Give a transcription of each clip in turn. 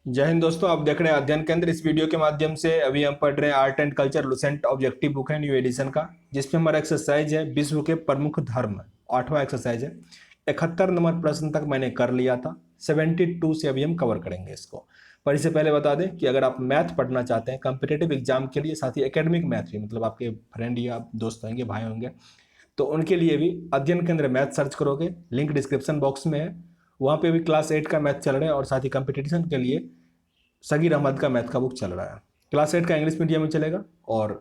जय हिंद दोस्तों, आप देख रहे हैं अध्ययन केंद्र। इस वीडियो के माध्यम से अभी हम पढ़ रहे हैं art and culture Lucent objective book है न्यू एडिशन का, जिसमें हमारा एक्सरसाइज है विश्व के प्रमुख धर्म। 8वां एक्सरसाइज है। 71 नंबर प्रश्न तक मैंने कर लिया था। 72 से अभी हम कवर करेंगे इसको। पर इससे पहले बता दें कि अगर आप मैथ पढ़ना चाहते हैं कॉम्पिटेटिव एग्जाम के लिए, साथ ही एकेडमिक मैथ भी, मतलब आपके फ्रेंड या दोस्त होंगे, भाई होंगे, तो उनके लिए भी अध्ययन केंद्र मैथ सर्च करोगे, लिंक डिस्क्रिप्शन बॉक्स में है। वहाँ पे भी क्लास 8 का मैथ चल रहा है और साथ ही कंपटीशन के लिए सगीर अहमद का मैथ का बुक चल रहा है। क्लास 8 का इंग्लिश मीडियम में चलेगा और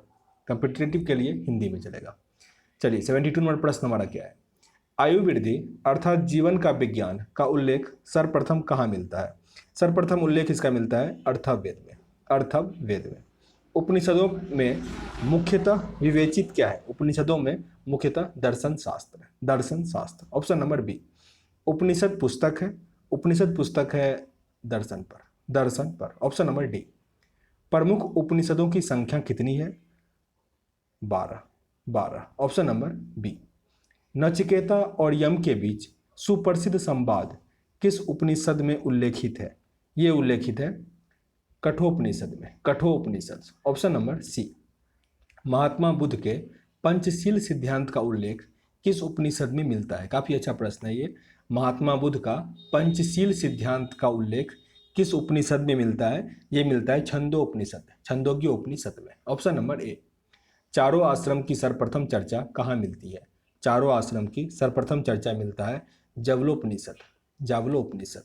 कम्पिटिटिव के लिए हिंदी में चलेगा। चलिए 72 नंबर प्रश्न हमारा क्या है। आयु वृद्धि अर्थात जीवन का विज्ञान का उल्लेख सर्वप्रथम कहाँ मिलता है? सर्वप्रथम उल्लेख इसका मिलता है अर्थववेद में। अर्थववेद में। उपनिषदों में मुख्यतः विवेचित क्या है? उपनिषदों में मुख्यतः दर्शन शास्त्र। दर्शन शास्त्र ऑप्शन नंबर बी। उपनिषद पुस्तक है। उपनिषद पुस्तक है दर्शन पर। दर्शन पर ऑप्शन नंबर डी। प्रमुख उपनिषदों की संख्या कितनी है? 12। 12 ऑप्शन नंबर बी। नचिकेता और यम के बीच सुप्रसिद्ध संवाद किस उपनिषद में उल्लेखित है? ये उल्लेखित है कठोपनिषद में। Kathopanishad option number C. Mahatma Buddha के पंचशील सिद्धांत का उल्लेख किस उपनिषद में मिलता है? काफी अच्छा प्रश्न है ये। महात्मा बुद्ध का पंचशील सिद्धांत का उल्लेख किस उपनिषद में मिलता है? ये मिलता है छंदोपनिषद, छंदोग्य उपनिषद में। ऑप्शन नंबर ए। चारों आश्रम की सर्वप्रथम चर्चा कहाँ मिलती है? चारों आश्रम की सर्वप्रथम चर्चा मिलता है जावलोपनिषद। जावलोपनिषद।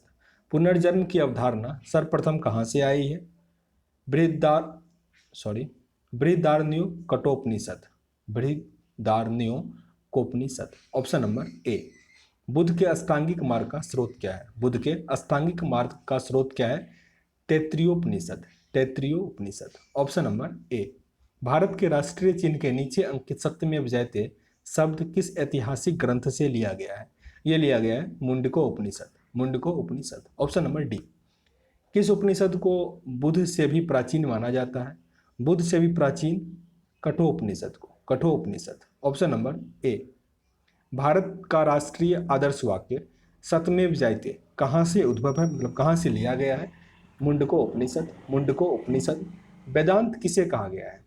पुनर्जन्म की अवधारणा सर्वप्रथम कहाँ से आई है? बृहदार sorry Brihadaranya Kathopanishad. Brihadaranyakopanishad option number A. Buddha के अष्टांगिक मार्ग का स्रोत क्या है? बुद्ध के अष्टांगिक मार्ग का स्रोत क्या है? तैत्तिरीयोपनिषद। तैत्तिरीयोपनिषद ऑप्शन नंबर ए। भारत के राष्ट्रीय चिन्ह के नीचे अंकित सत्यमेव जयते शब्द किस ऐतिहासिक ग्रंथ से लिया गया है? यह लिया गया है मुंडको उपनिषद। मुंडको उपनिषद ऑप्शन नंबर डी। किस उपनिषद को बुद्ध से भी प्राचीन माना जाता है? बुद्ध से भी प्राचीन कठोपनिषद को। कठोपनिषद ऑप्शन नंबर ए। भारत का राष्ट्रीय आदर्श वाक्य सत्यमेव जयते कहाँ से उद्भव है, मतलब कहाँ से लिया गया है? मुंडको उपनिषद। मुंडको उपनिषद। वेदांत किसे कहा गया है?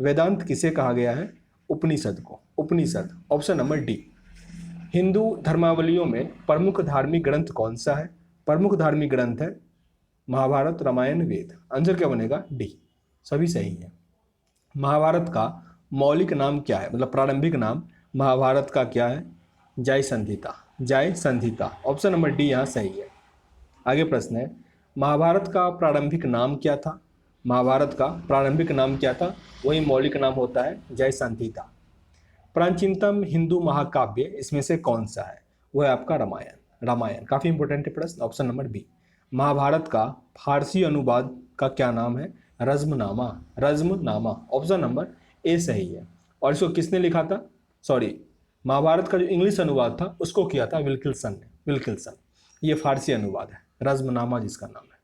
वेदांत किसे कहा गया है? उपनिषद को। उपनिषद ऑप्शन नंबर डी। हिंदू धर्मावलियों में प्रमुख धार्मिक ग्रंथ कौन सा है? प्रमुख धार्मिक ग्रंथ है महाभारत, रामायण, वेद। आंसर क्या बनेगा? डी। सभी सही है। महाभारत का मौलिक नाम क्या है, मतलब प्रारंभिक नाम महाभारत का क्या है? जय संधिता। जय संधिता ऑप्शन नंबर डी यहाँ सही है। आगे प्रश्न है, महाभारत का प्रारंभिक नाम क्या था? महाभारत का प्रारंभिक नाम क्या था? वही मौलिक नाम होता है जय संधिता। प्राचीनतम हिंदू महाकाव्य इसमें से कौन सा है? वो है आपका रामायण। रामायण काफी इंपॉर्टेंट है प्रश्न। Option number B. महाभारत का फारसी अनुवाद का क्या नाम है? रज्मनामा। रज्मनामा ऑप्शन नंबर ए सही है। और इसको किसने लिखा था? सॉरी, महाभारत का जो इंग्लिश अनुवाद था उसको किया था विल्किल्सन ने। विल्किल्सन। ये फारसी अनुवाद है, रज्मनामा जिसका नाम है।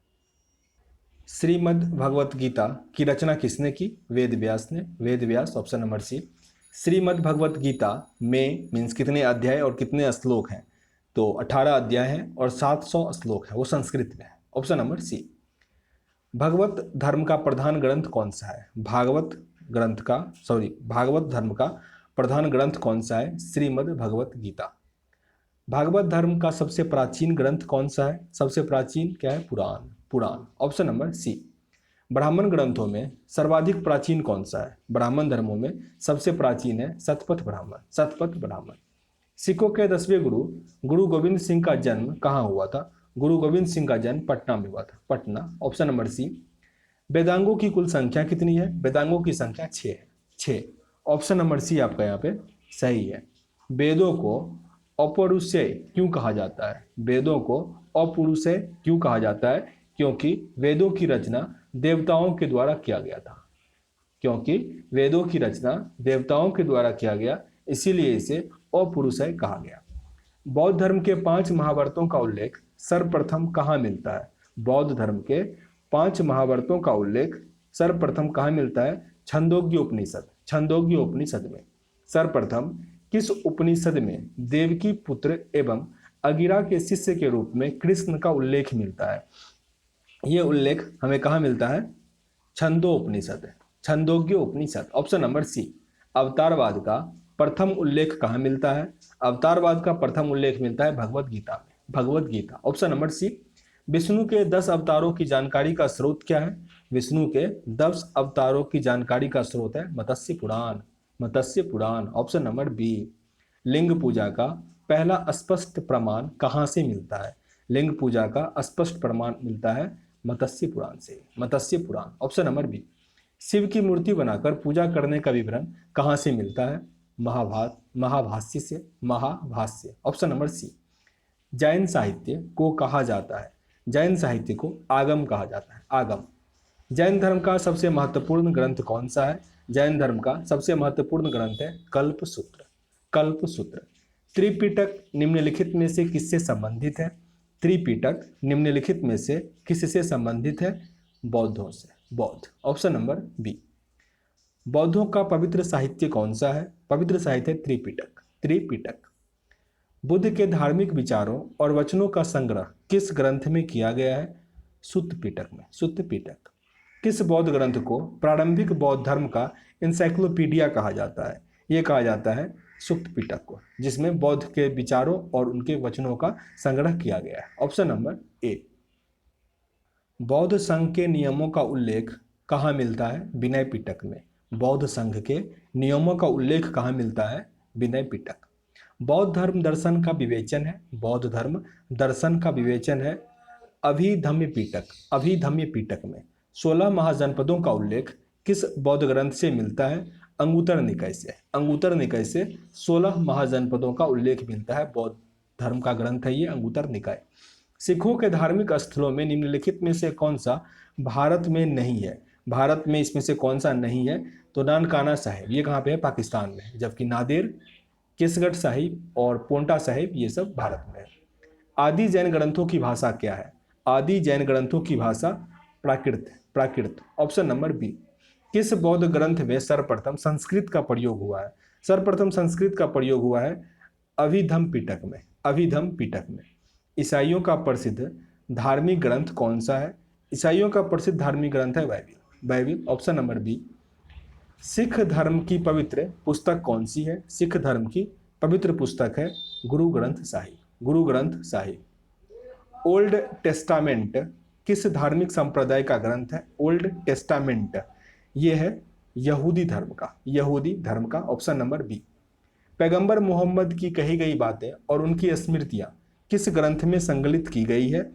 श्रीमद् भगवत गीता की रचना किसने की? वेद व्यास ने। वेद व्यास ऑप्शन नंबर सी। श्रीमद् भगवत गीता में मीन्स कितने अध्याय और कितने श्लोक हैं? तो 18 अध्याय हैं और 700 श्लोक हैं, वो संस्कृत में है। ऑप्शन नंबर सी। भगवत धर्म का प्रधान ग्रंथ कौन सा है? भागवत धर्म का प्रधान ग्रंथ कौन सा है? श्रीमद् भगवत गीता। भागवत धर्म का सबसे प्राचीन ग्रंथ कौन सा है? सबसे प्राचीन क्या है? पुराण। पुराण ऑप्शन नंबर सी। ब्राह्मण ग्रंथों में सर्वाधिक प्राचीन कौन सा है? ब्राह्मण धर्मों में सबसे प्राचीन है शतपथ ब्राह्मण। शतपथ ब्राह्मण। सिखों के 10वें गुरु गुरु गोविंद सिंह का जन्म कहाँ हुआ था? गुरु गोविंद सिंह का जन्म पटना में हुआ था। Patna option number C. वेदांगों की कुल संख्या कितनी है? वेदांगों की संख्या 6 है। 6 ऑप्शन नंबर सी आपका यहाँ पे सही है। वेदों को अपौरुषेय क्यों कहा जाता है? वेदों को अपौरुषेय क्यों कहा जाता है? क्योंकि वेदों की रचना देवताओं के द्वारा किया गया था। क्योंकि वेदों की रचना देवताओं के द्वारा किया गया, इसीलिए इसे अपौरुषेय कहा गया। बौद्ध धर्म के 5 महावर्तों का उल्लेख सर्वप्रथम कहाँ मिलता है? बौद्ध धर्म के 5 महावर्तों का उल्लेख सर्वप्रथम कहाँ मिलता है? छंदोग्य उपनिषद। छंदोग्य उपनिषद में। सर्वप्रथम किस उपनिषद में देवकी पुत्र एवं अगिरा के शिष्य के रूप में कृष्ण का उल्लेख मिलता है? ये उल्लेख हमें कहाँ मिलता है? Chandopanishad, Chandogya Upanishad. Option number C. अवतारवाद का प्रथम उल्लेख कहाँ मिलता है? अवतारवाद का प्रथम उल्लेख मिलता है भगवत गीता में, Bhagavad Gita. Option number C. Vishnu के 10 अवतारों की जानकारी का स्रोत क्या है? विष्णु के 10 अवतारों की जानकारी का स्रोत है Matsya Purana, Matsya Purana. Option number B. लिंग पूजा का पहला स्पष्ट प्रमाण कहाँ से मिलता है? लिंग पूजा का स्पष्ट प्रमाण मिलता है मत्स्य पुराण से, Matsya Purana. Option number B. Shiva की मूर्ति बनाकर पूजा करने का विवरण कहाँ से मिलता है? महाभाष्य से, Mahabhashya. Option number C. Jain साहित्य को कहा जाता है? जैन साहित्य को आगम कहा जाता है, आगम। जैन धर्म का सबसे महत्वपूर्ण ग्रंथ कौन सा है? जैन धर्म का सबसे महत्वपूर्ण ग्रंथ है कल्पसूत्र, कल्पसूत्र। त्रिपिटक निम्नलिखित में से किससे संबंधित है? त्रिपिटक निम्नलिखित में से किससे संबंधित है? बौद्धों से, बौद्ध। Option number B. बौद्धों का पवित्र साहित्य कौन सा है? पवित्र साहित्य त्रिपिटक, त्रिपिटक। बुद्ध के धार्मिक विचारों और वचनों का संग्रह किस ग्रंथ में किया गया है? सुत्त पिटक में, सुत्त पिटक। किस बौद्ध ग्रंथ को प्रारंभिक बौद्ध धर्म का इंसाइक्लोपीडिया कहा जाता है? ये कहा जाता है सुत्त पिटक को, जिसमें बौद्ध के विचारों और उनके वचनों का संग्रह किया गया है। ऑप्शन नंबर ए। बौद्ध संघ के नियमों का उल्लेख कहाँ मिलता है? विनय पिटक में। बौद्ध संघ के नियमों का उल्लेख कहाँ मिलता है? विनय पिटक। बौद्ध धर्म दर्शन का विवेचन है, बौद्ध धर्म दर्शन का विवेचन है अभिधम्य पिटक, अभिधम्य पिटक में। 16 महाजनपदों का उल्लेख किस बौद्ध ग्रंथ से मिलता है? अंगुतर निकाय से, अंगुतर निकाय से 16 महाजनपदों का उल्लेख मिलता है। बौद्ध धर्म का ग्रंथ है ये अंगुतर निकाय। सिखों के धार्मिक स्थलों में निम्नलिखित में से कौन सा भारत में नहीं है? भारत में इसमें से कौन सा नहीं है? तो नानकाना साहिब, ये कहाँ पे है? पाकिस्तान में। जबकि नादेर, केसगढ़ साहिब और पोंटा साहिब ये सब भारत में है। आदि जैन ग्रंथों की भाषा क्या है? आदि जैन ग्रंथों की भाषा Prakrit, Prakrit. Option number B. किस बौद्ध ग्रंथ में सर्वप्रथम संस्कृत का प्रयोग हुआ है? सर्वप्रथम संस्कृत का प्रयोग हुआ है अभिधम पिटक में, अभिधम पिटक में। ईसाइयों का प्रसिद्ध धार्मिक ग्रंथ कौन सा है? ईसाइयों का प्रसिद्ध धार्मिक ग्रंथ है Bible, Bible. Option number B. Sikh धर्म की पवित्र पुस्तक कौन सी है? सिख धर्म की पवित्र पुस्तक है गुरु ग्रंथ साहिब, गुरु ग्रंथ साहिब। ओल्ड टेस्टामेंट किस धार्मिक संप्रदाय का ग्रंथ है? ओल्ड टेस्टामेंट ये है यहूदी धर्म का, यहूदी धर्म का। Option number B. पैगंबर मोहम्मद की कही गई बातें और उनकी स्मृतियां किस ग्रंथ में संकलित की गई है?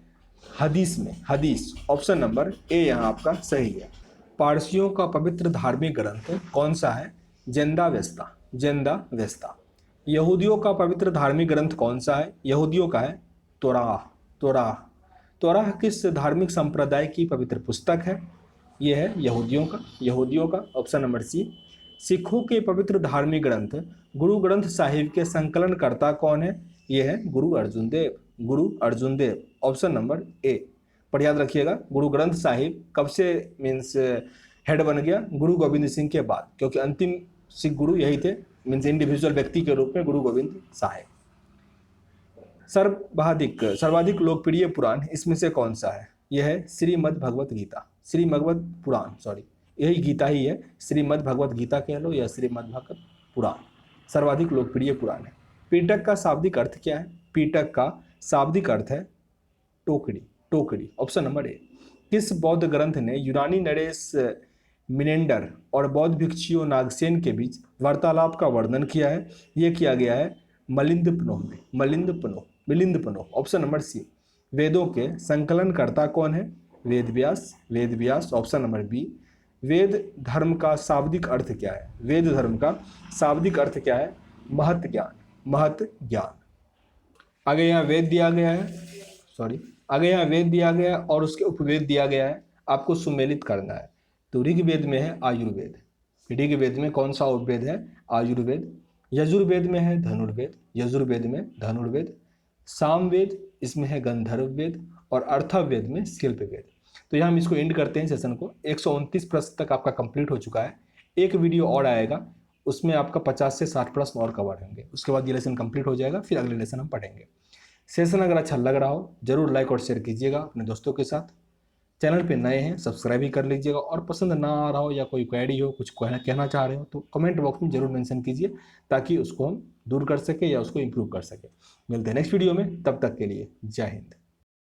हदीस में, हदीस। ऑप्शन नंबर ए यहाँ आपका सही है। पारसियों का पवित्र धार्मिक ग्रंथ कौन सा है? जेंदा-वेस्ता, जेंदा-वेस्ता। यहूदियों का पवित्र धार्मिक ग्रंथ कौन सा है? यहूदियों का है तोराह, तोराह। तोराह किस धार्मिक संप्रदाय की पवित्र पुस्तक है? यह है यहूदियों का, यहूदियों का। Option number C. सिखों के पवित्र धार्मिक ग्रंथ गुरु ग्रंथ साहिब के संकलनकर्ता कौन है? यह है गुरु Arjun Dev, Guru Arjun Dev. Option number A. पर याद रखिएगा गुरु ग्रंथ साहिब कब से मीन्स हेड बन गया? गुरु गोविंद सिंह के बाद, क्योंकि अंतिम सिख गुरु यही थे मीन्स इंडिविजुअल व्यक्ति के रूप में गुरु गोविंद साहिब। सर्वाधिक लोकप्रिय पुराण इसमें से कौन सा है? यह है श्रीमद् भगवत गीता, श्रीमद् पुराण, सॉरी यही गीता ही है। श्रीमद् भगवत गीता कह लो या श्रीमद् भगवत पुराण सर्वाधिक लोकप्रिय पुराण है। पीटक का शाब्दिक अर्थ क्या है? पीटक का शाब्दिक अर्थ है टोकरी, टोकरी। ऑप्शन नंबर ए। किस बौद्ध ग्रंथ ने यूनानी नरेश मिनेंडर और बौद्ध भिक्षुओ नागसेन के बीच वार्तालाप का वर्णन किया है? यह किया गया है मिलिंदपनोह में, मिलिंदपनोह, मिलिंदपनोह। ऑप्शन नंबर सी। वेदों के संकलनकर्ता कौन है? Vedvyas, Vedvyas. Option number B. Veda धर्म का शाब्दिक अर्थ क्या है? वेद धर्म का शाब्दिक अर्थ क्या है? महत ज्ञान, महत ज्ञान। आगे यहाँ वेद दिया गया है, सॉरी आगे यहाँ वेद दिया गया है और उसके उपवेद दिया गया है, आपको सुमेलित करना है। तो ऋग्वेद में है आयुर्वेद, ऋग्वेद में कौन सा उपवेद है? आयुर्वेद। यजुर्वेद में है धनुर्वेद, यजुर्वेद में धनुर्वेद। सामवेद इसमें है गंधर्व वेद और अर्थवेद में शिल्प वेद। तो यहाँ हम इसको एंड करते हैं सेशन को। 129 प्रश्न तक आपका कंप्लीट हो चुका है। एक वीडियो और आएगा, उसमें आपका 50 से 60 प्रश्न और कवर होंगे। उसके बाद ये लेसन कंप्लीट हो जाएगा, फिर अगले लेसन हम पढ़ेंगे। सेशन अगर अच्छा लग रहा हो जरूर लाइक और शेयर कीजिएगा अपने दोस्तों के साथ। चैनल पे नए हैं सब्सक्राइब भी कर लीजिएगा, और पसंद ना आ रहा हो या कोई क्वेरी हो, कुछ कहना चाह रहे हो तो कमेंट बॉक्स में जरूर मेंशन कीजिए, ताकि उसको हम दूर कर सके या उसको इम्प्रूव कर सके। मिलते हैं नेक्स्ट वीडियो में, तब तक के लिए जय हिंद।